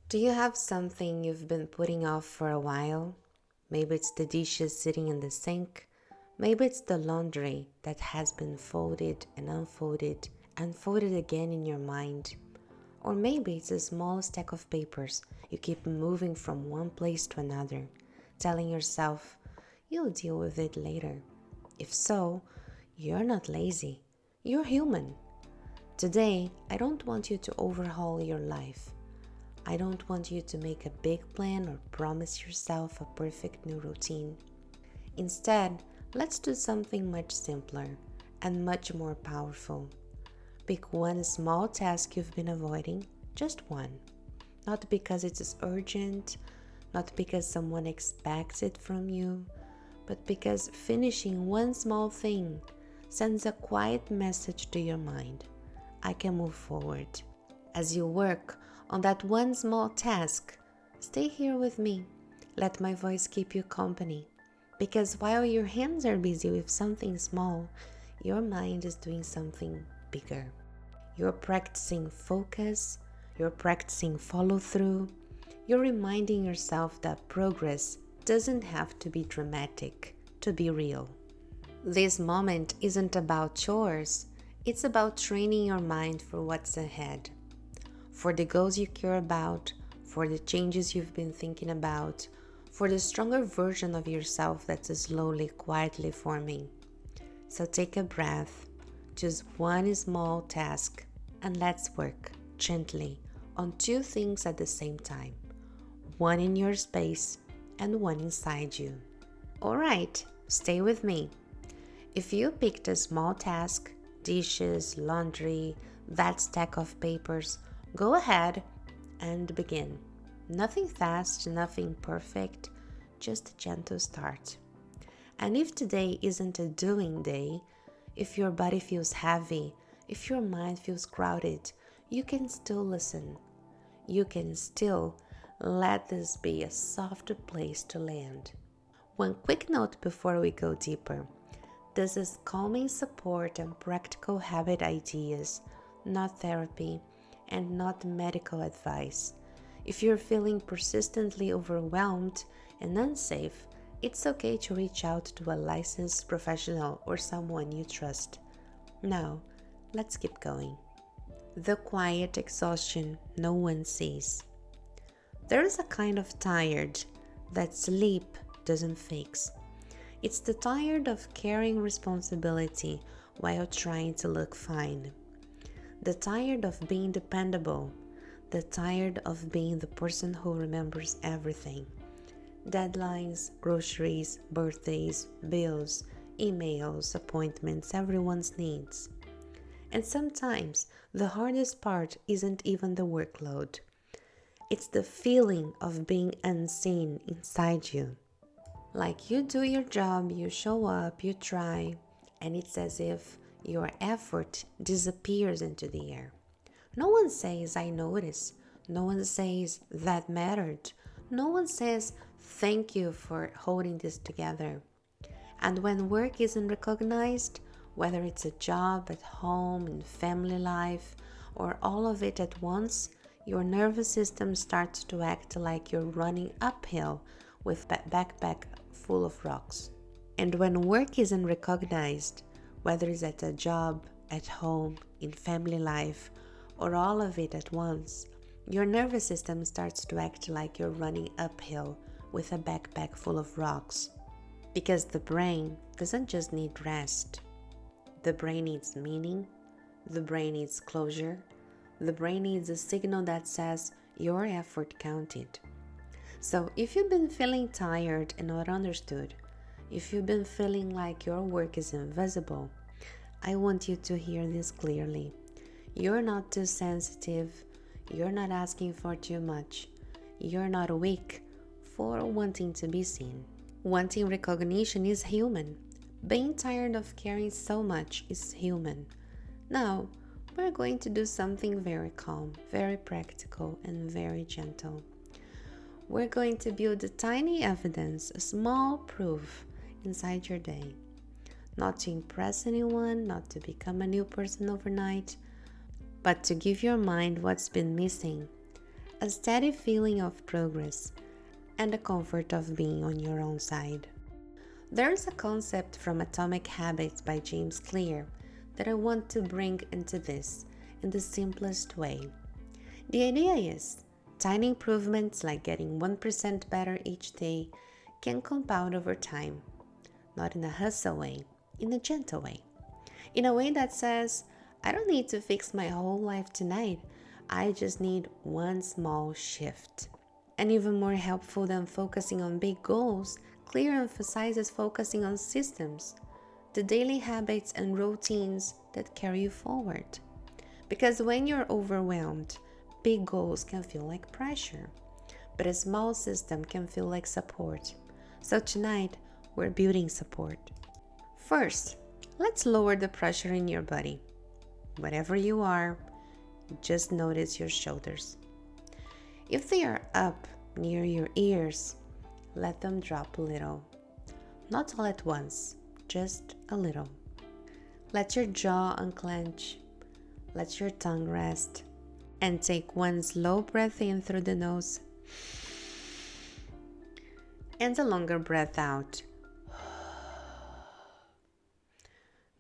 Do you have something you've been putting off for a while? Maybe it's the dishes sitting in the sink. Maybe it's the laundry that has been folded and folded again in your mind. Or maybe it's a small stack of papers you keep moving from one place to another, telling yourself, you'll deal with it later. If so, you're not lazy. You're human. Today, I don't want you to overhaul your life. I don't want you to make a big plan or promise yourself a perfect new routine. Instead, let's do something much simpler and much more powerful. Pick one small task you've been avoiding, just one. Not because it is urgent, not because someone expects it from you, but because finishing one small thing sends a quiet message to your mind. I can move forward. As you work on that one small task, stay here with me. Let my voice keep you company. Because while your hands are busy with something small, your mind is doing something bigger. You're practicing focus, you're practicing follow through, you're reminding yourself that progress doesn't have to be dramatic to be real. This moment isn't about chores, it's about training your mind for what's ahead. For the goals you care about, for the changes you've been thinking about, for the stronger version of yourself that's slowly, quietly forming. So take a breath, choose one small task, and let's work gently on two things at the same time. One in your space and one inside you. Alright, stay with me. If you picked a small task, dishes, laundry, that stack of papers, go ahead and begin. Nothing fast, nothing perfect, just a gentle start. And if today isn't a doing day, if your body feels heavy, if your mind feels crowded, you can still listen. You can still let this be a softer place to land. One quick note before we go deeper. This is calming support and practical habit ideas, not therapy and not medical advice. If you're feeling persistently overwhelmed and unsafe, it's okay to reach out to a licensed professional or someone you trust. Now, let's keep going. The quiet exhaustion no one sees. There is a kind of tired that sleep doesn't fix. It's the tired of carrying responsibility while trying to look fine. The tired of being dependable. The tired of being the person who remembers everything. Deadlines, groceries, birthdays, bills, emails, appointments, everyone's needs. And sometimes the hardest part isn't even the workload. It's the feeling of being unseen inside you. Like you do your job, you show up, you try, and it's as if your effort disappears into the air. No one says, I notice. No one says, that mattered. No one says, thank you for holding this together. And when work isn't recognized, whether it's a job, at home, in family life, or all of it at once, your nervous system starts to act like you're running uphill with a backpack full of rocks. And when work isn't recognized, whether it's at a job, at home, in family life, or all of it at once, your nervous system starts to act like you're running uphill with a backpack full of rocks. Because the brain doesn't just need rest. The brain needs meaning, the brain needs closure, the brain needs a signal that says your effort counted. So if you've been feeling tired and not understood, if you've been feeling like your work is invisible, I want you to hear this clearly. You're not too sensitive, you're not asking for too much, you're not weak for wanting to be seen. Wanting recognition is human. Being tired of caring so much is human. Now, we're going to do something very calm, very practical, and very gentle. We're going to build a tiny evidence, a small proof inside your day. Not to impress anyone, not to become a new person overnight, but to give your mind what's been missing. a steady feeling of progress, and the comfort of being on your own side. There's a concept from Atomic Habits by James Clear that I want to bring into this in the simplest way. The idea is tiny improvements like getting 1% better each day can compound over time, not in a hustle way, in a gentle way. In a way that says, I don't need to fix my whole life tonight, I just need one small shift. And even more helpful than focusing on big goals, Clear emphasizes focusing on systems, the daily habits and routines that carry you forward. Because when you're overwhelmed, big goals can feel like pressure, but a small system can feel like support. So tonight, we're building support. First, let's lower the pressure in your body. Whatever you are, just notice your shoulders. If they are up near your ears, let them drop a little. Not all at once, just a little. Let your jaw unclench. Let your tongue rest. And take one slow breath in through the nose and a longer breath out.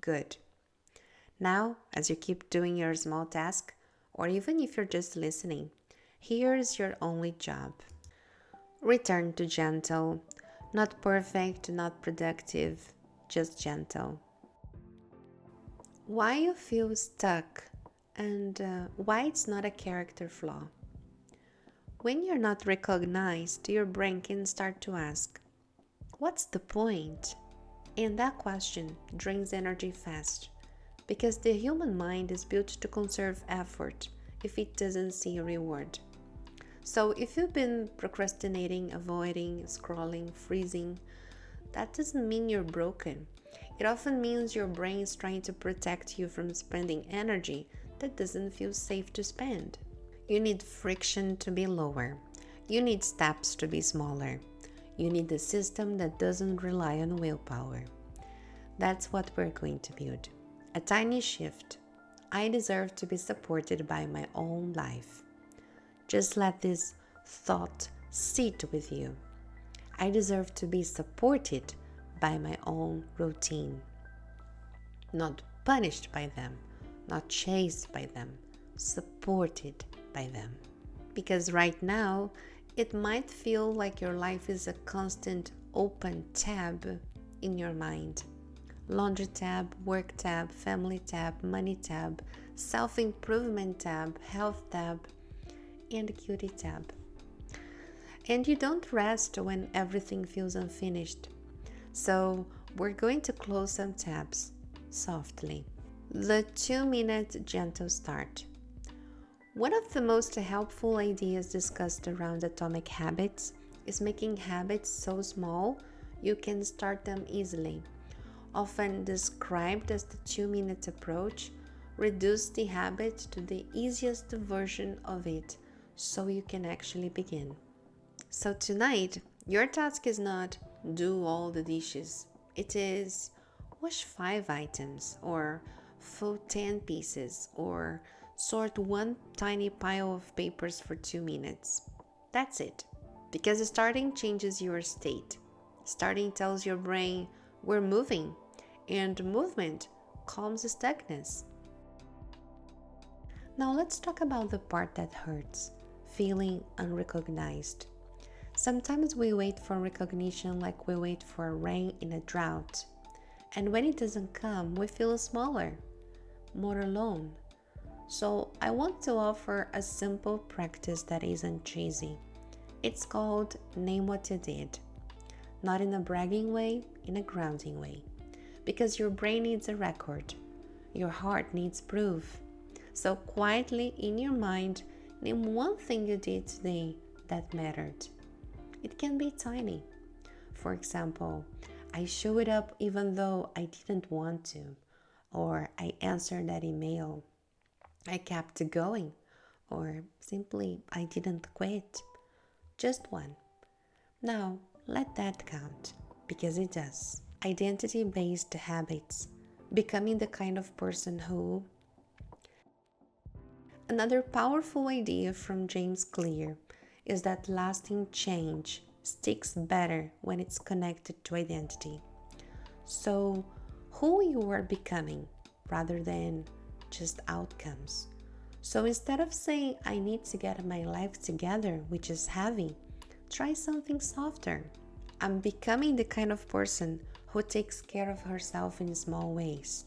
Good. Now, as you keep doing your small task, or even if you're just listening, here's your only job. Return to gentle, not perfect, not productive, just gentle. Why you feel stuck and why it's not a character flaw. When you're not recognized, your brain can start to ask, what's the point? And that question drains energy fast because the human mind is built to conserve effort if it doesn't see a reward. So if you've been procrastinating, avoiding, scrolling, freezing, that doesn't mean you're broken. It often means your brain is trying to protect you from spending energy that doesn't feel safe to spend. You need friction to be lower. You need steps to be smaller. You need a system that doesn't rely on willpower. That's what we're going to build. A tiny shift. I deserve to be supported by my own life. Just let this thought sit with you. I deserve to be supported by my own routine. Not punished by them, not chased by them, supported by them. Because right now, it might feel like your life is a constant open tab in your mind. Laundry tab, work tab, family tab, money tab, self-improvement tab, health tab, and cutie tab. And you don't rest when everything feels unfinished. So we're going to close some tabs softly. The 2-minute gentle start. One of the most helpful ideas discussed around atomic habits is making habits so small you can start them easily. Often described as the 2-minute approach, reduce the habit to the easiest version of it so you can actually begin. So tonight, your task is not do all the dishes. It is wash 5 items or fold 10 pieces or sort one tiny pile of papers for 2 minutes. That's it. Because starting changes your state. Starting tells your brain we're moving, and movement calms stuckness. Now let's talk about the part that hurts, feeling unrecognized. Sometimes we wait for recognition like we wait for rain in a drought. And when it doesn't come, we feel smaller, more alone. So I want to offer a simple practice that isn't cheesy. It's called Name What You Did. Not in a bragging way, in a grounding way. Because your brain needs a record. Your heart needs proof. So quietly in your mind, name one thing you did today that mattered. It can be tiny. For example, I showed up even though I didn't want to. Or I answered that email. I kept going. Or simply I didn't quit. Just one. Now, let that count, because it does. Identity-based habits. Becoming the kind of person who Another powerful idea from James Clear is that lasting change sticks better when it's connected to identity. So, who you are becoming rather than just outcomes. So instead of saying, I need to get my life together, which is heavy, try something softer. I'm becoming the kind of person who takes care of herself in small ways.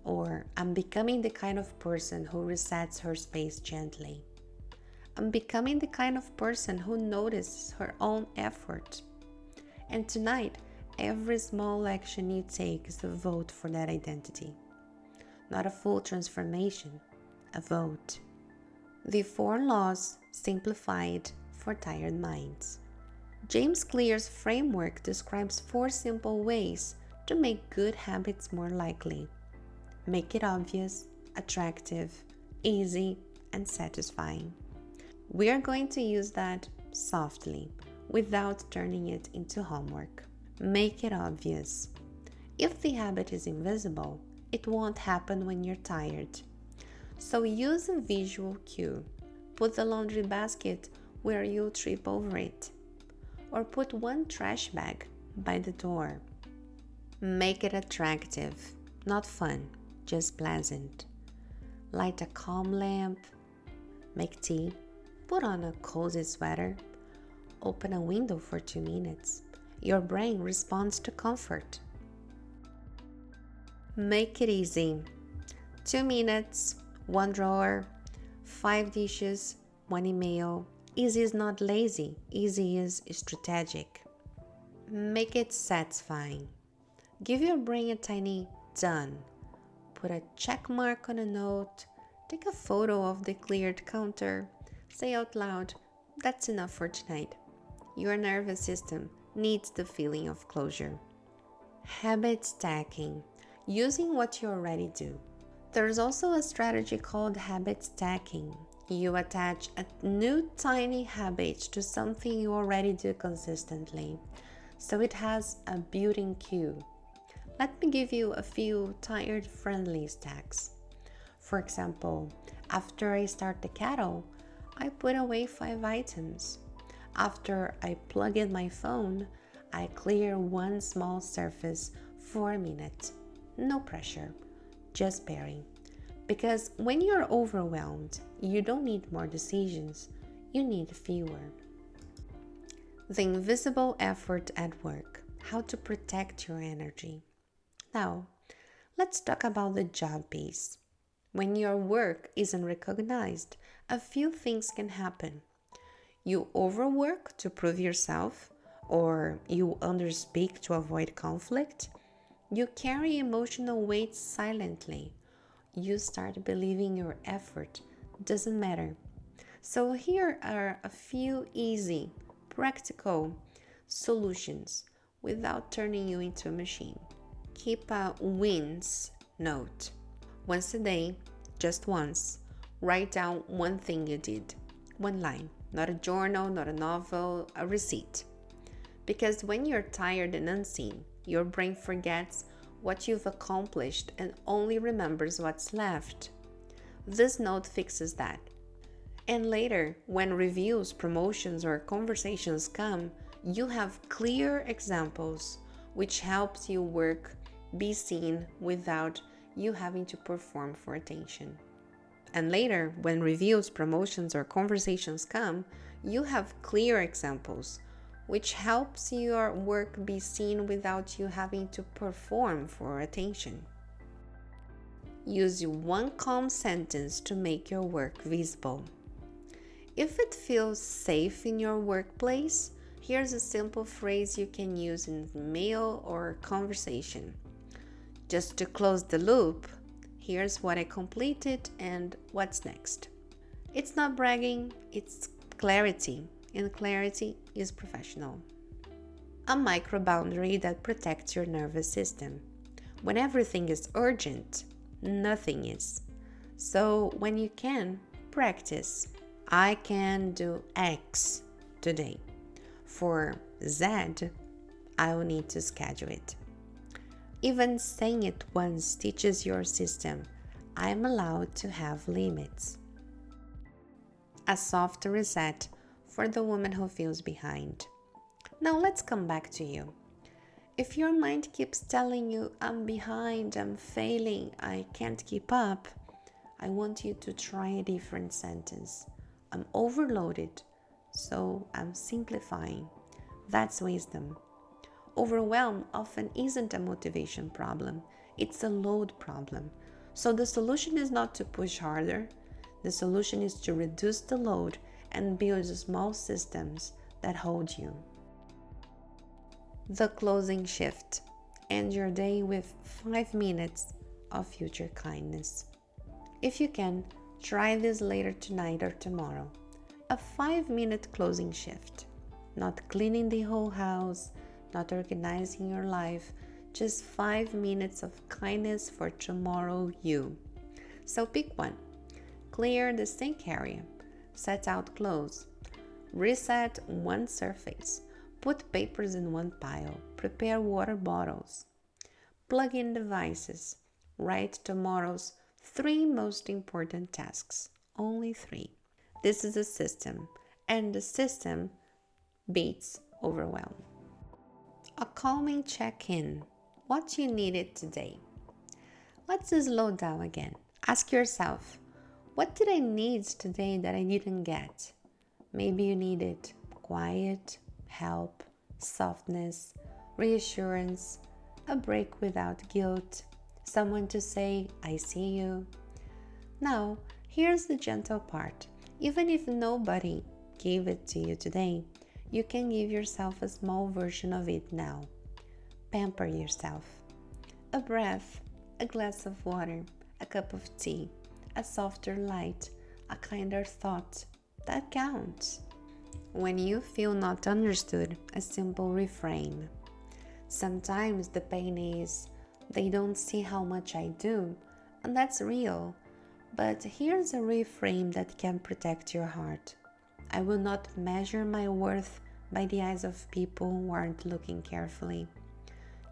Or I'm becoming the kind of person who resets her space gently. I'm becoming the kind of person who notices her own effort. And tonight, every small action you take is a vote for that identity. Not a full transformation, a vote. The 4 laws simplified for tired minds. James Clear's framework describes 4 simple ways to make good habits more likely. Make it obvious, attractive, easy, and satisfying. We are going to use that softly, without turning it into homework. Make it obvious. If the habit is invisible, it won't happen when you're tired. So use a visual cue. Put the laundry basket where you'll trip over it. Or put one trash bag by the door. Make it attractive, not fun, just pleasant. Light a calm lamp. Make tea. Put on a cozy sweater. Open a window for 2 minutes. Your brain responds to comfort. Make it easy. 2 minutes, 1 drawer, 5 dishes, 1 email. Easy is not lazy. Easy is strategic. Make it satisfying. Give your brain a tiny done. Put a check mark on a note. Take a photo of the cleared counter. Say out loud, that's enough for tonight. Your nervous system needs the feeling of closure. Habit stacking. Using what you already do. There's also a strategy called habit stacking. You attach a new tiny habit to something you already do consistently, so it has a built-in cue. Let me give you a few tired-friendly stacks. For example, after I start the kettle, I put away 5 items. After I plug in my phone, I clear one small surface for a minute. No pressure, just bearing. Because when you're overwhelmed, you don't need more decisions, you need fewer. The invisible effort at work, how to protect your energy. Now, let's talk about the job piece. When your work isn't recognized, a few things can happen. You overwork to prove yourself, or you underspeak to avoid conflict. You carry emotional weight silently. You start believing your effort doesn't matter. So here are a few easy, practical solutions without turning you into a machine. Keep a wins note. Once a day, just once, write down one thing you did. One line, not a journal, not a novel, a receipt. Because when you're tired and unseen, your brain forgets what you've accomplished and only remembers what's left. This note fixes that. And later, when reviews, promotions, or conversations come, you have clear examples, which helps you work, be seen without you having to perform for attention. And later, when reviews, promotions, or conversations come, you have clear examples, which helps your work be seen without you having to perform for attention. Use one calm sentence to make your work visible. If it feels safe in your workplace, here's a simple phrase you can use in mail or conversation. Just to close the loop, here's what I completed and what's next. It's not bragging, it's clarity. And clarity is professional. A micro boundary that protects your nervous system. When everything is urgent, nothing is. So when you can, practice. I can do X today. For Z, I will need to schedule it. Even saying it once teaches your system, I'm allowed to have limits. A soft reset for the woman who feels behind. Now let's come back to you. If your mind keeps telling you, I'm behind, I'm failing, I can't keep up, I want you to try a different sentence. I'm overloaded, so I'm simplifying. That's wisdom. Overwhelm often isn't a motivation problem, it's a load problem. So the solution is not to push harder, the solution is to reduce the load and build small systems that hold you. The closing shift. End your day with 5 minutes of future kindness. If you can, try this later tonight or tomorrow. A 5-minute closing shift. Not cleaning the whole house, not organizing your life, just 5 minutes of kindness for tomorrow you. So pick one. Clear the sink area. Set out clothes. Reset one surface. Put papers in one pile. Prepare water bottles. Plug in devices. Write tomorrow's 3 most important tasks. Only 3. This is a system, and the system beats overwhelm. A calming check-in. What you needed today. Let's slow down again. Ask yourself, what did I need today that I didn't get? Maybe you needed quiet, help, softness, reassurance, a break without guilt, someone to say, I see you. Now, here's the gentle part. Even if nobody gave it to you today, you can give yourself a small version of it now. Pamper yourself. A breath, a glass of water, a cup of tea, a softer light, a kinder thought. That counts. When you feel not understood, a simple reframe. Sometimes the pain is, they don't see how much I do, and that's real. But here's a reframe that can protect your heart. I will not measure my worth by the eyes of people who aren't looking carefully.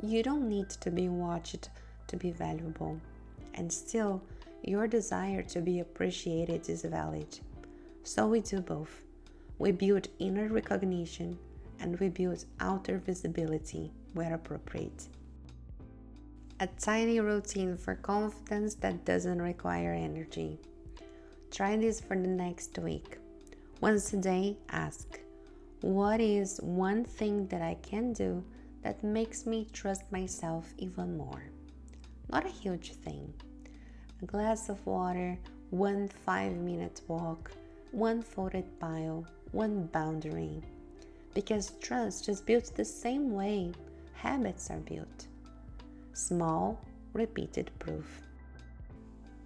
You don't need to be watched to be valuable. And still, your desire to be appreciated is valid. So we do both. We build inner recognition and we build outer visibility where appropriate. A tiny routine for confidence that doesn't require energy. Try this for the next week. Once a day, ask, what is one thing that I can do that makes me trust myself even more? Not a huge thing. A glass of water, one 5-minute walk, one folded pile, one boundary. Because trust is built the same way habits are built. Small, repeated proof.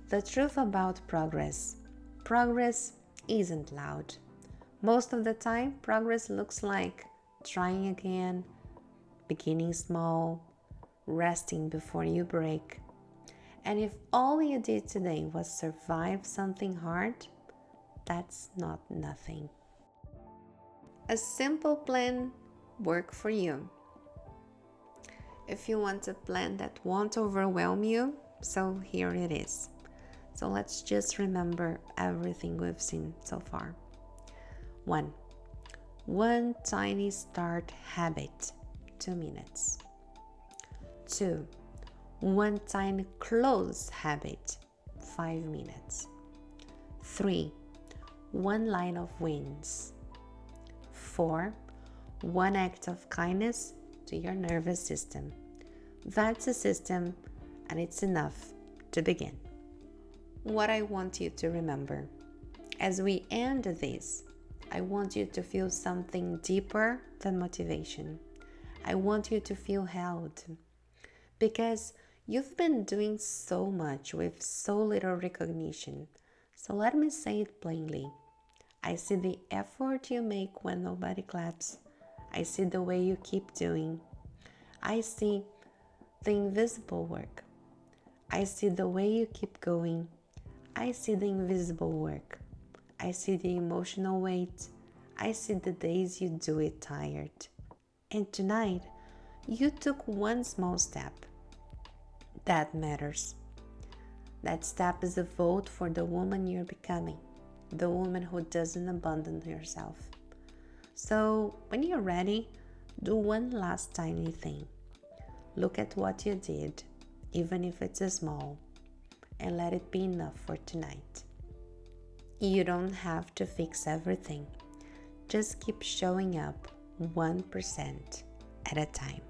The truth about progress. Progress isn't loud. Most of the time, progress looks like trying again, beginning small, resting before you break. And if all you did today was survive something hard, that's not nothing. A simple plan works for you. If you want a plan that won't overwhelm you, so here it is. So let's just remember everything we've seen so far. 1. One tiny start habit, 2 minutes. 2. One tiny close habit, 5 minutes. 3. One line of wins. 4. One act of kindness to your nervous system. That's a system, and it's enough to begin. What I want you to remember, as we end this, I want you to feel something deeper than motivation. I want you to feel held, because you've been doing so much with so little recognition. So let me say it plainly. I see the effort you make when nobody claps. I see the way you keep doing. I see the invisible work. I see the way you keep going. I see the invisible work. I see the emotional weight. I see the days you do it tired. And tonight, you took one small step. That matters. That step is a vote for the woman you're becoming. the woman who doesn't abandon herself. So when you're ready, do one last tiny thing. Look at what you did, even if it's small, and let it be enough for tonight. You don't have to fix everything. Just keep showing up 1% at a time.